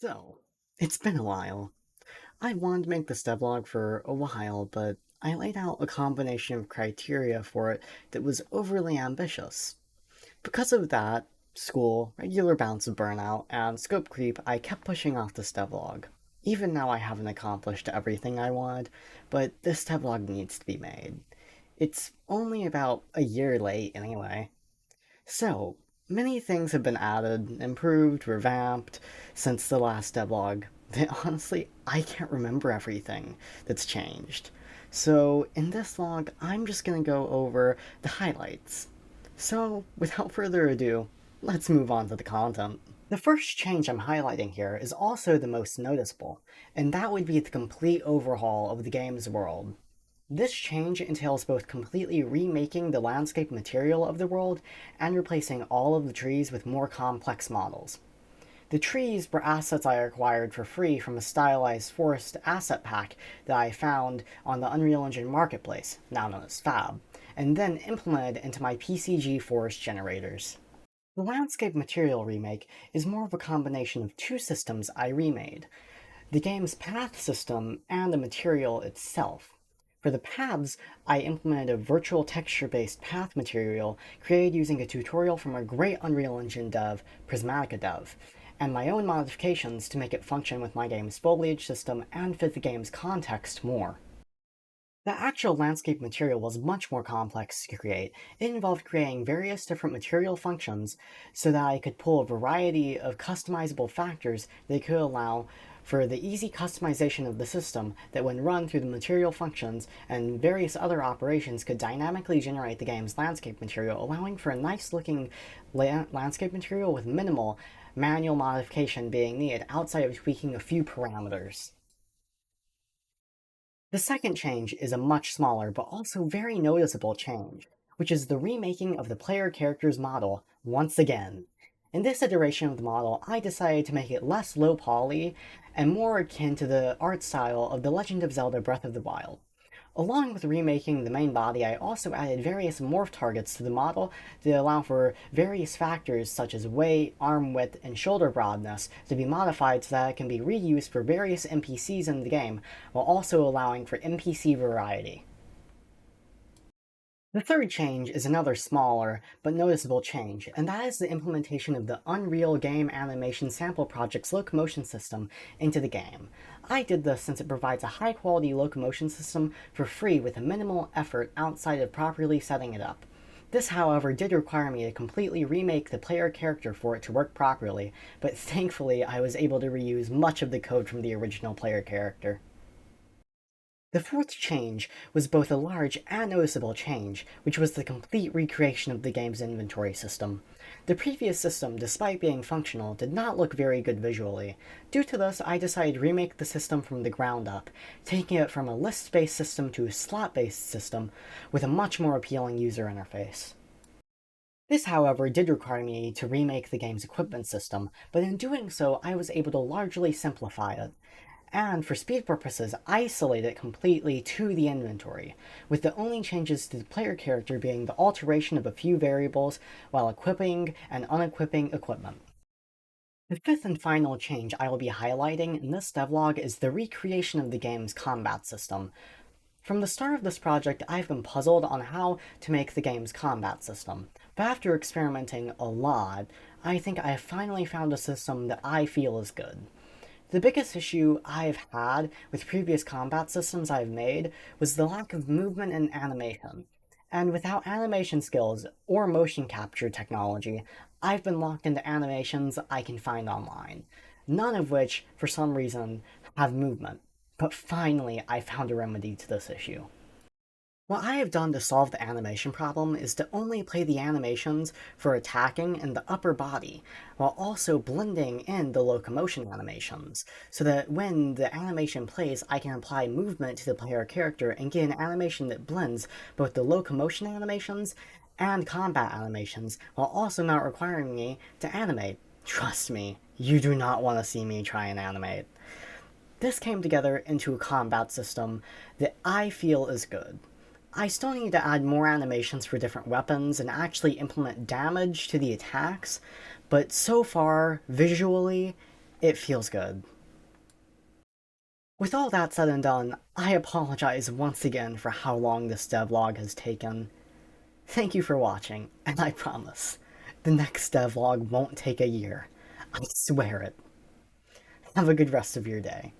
So, it's been a while. I wanted to make this devlog for a while, but I laid out a combination of criteria for it that was overly ambitious. Because of that, school, regular bouts of burnout, and scope creep, I kept pushing off this devlog. Even now I haven't accomplished everything I wanted, but this devlog needs to be made. It's only about a year late anyway. So, many things have been added, improved, revamped since the last devlog. That honestly, I can't remember everything that's changed. So, in this log, I'm just gonna go over the highlights. So, without further ado, let's move on to the content. The first change I'm highlighting here is also the most noticeable, and that would be the complete overhaul of the game's world. This change entails both completely remaking the landscape material of the world and replacing all of the trees with more complex models. The trees were assets I acquired for free from a stylized forest asset pack that I found on the Unreal Engine Marketplace, now known as Fab, and then implemented into my PCG forest generators. The landscape material remake is more of a combination of two systems I remade, the game's path system and the material itself. For the paths, I implemented a virtual texture-based path material created using a tutorial from a great Unreal Engine dev, Prismatica dev, and my own modifications to make it function with my game's foliage system and fit the game's context more. The actual landscape material was much more complex to create. It involved creating various different material functions so that I could pull a variety of customizable factors that could allow for the easy customization of the system that when run through the material functions and various other operations could dynamically generate the game's landscape material, allowing for a nice looking landscape material with minimal manual modification being needed outside of tweaking a few parameters. The second change is a much smaller but also very noticeable change, which is the remaking of the player character's model once again. In this iteration of the model, I decided to make it less low poly and more akin to the art style of The Legend of Zelda Breath of the Wild. Along with remaking the main body, I also added various morph targets to the model to allow for various factors such as weight, arm width, and shoulder broadness to be modified so that it can be reused for various NPCs in the game, while also allowing for NPC variety. The third change is another smaller but noticeable change, and that is the implementation of the Unreal Game Animation Sample Project's Locomotion System into the game. I did this since it provides a high-quality locomotion system for free with a minimal effort outside of properly setting it up. This, however, did require me to completely remake the player character for it to work properly, but thankfully I was able to reuse much of the code from the original player character. The fourth change was both a large and noticeable change, which was the complete recreation of the game's inventory system. The previous system, despite being functional, did not look very good visually. Due to this, I decided to remake the system from the ground up, taking it from a list-based system to a slot-based system with a much more appealing user interface. This, however, did require me to remake the game's equipment system, but in doing so, I was able to largely simplify it and for speed purposes, isolate it completely to the inventory, with the only changes to the player character being the alteration of a few variables while equipping and unequipping equipment. The fifth and final change I will be highlighting in this devlog is the recreation of the game's combat system. From the start of this project, I've been puzzled on how to make the game's combat system, but after experimenting a lot, I think I have finally found a system that I feel is good. The biggest issue I've had with previous combat systems I've made was the lack of movement and animation. And without animation skills or motion capture technology, I've been locked into animations I can find online, none of which, for some reason, have movement. But finally, I found a remedy to this issue. What I have done to solve the animation problem is to only play the animations for attacking in the upper body, while also blending in the locomotion animations, so that when the animation plays, I can apply movement to the player character and get an animation that blends both the locomotion animations and combat animations, while also not requiring me to animate. Trust me, you do not want to see me try and animate. This came together into a combat system that I feel is good. I still need to add more animations for different weapons and actually implement damage to the attacks, but so far, visually, It feels good. With all that said and done, I apologize once again for how long this devlog has taken. Thank you for watching, and I promise, the next devlog won't take a year. I swear it. Have a good rest of your day.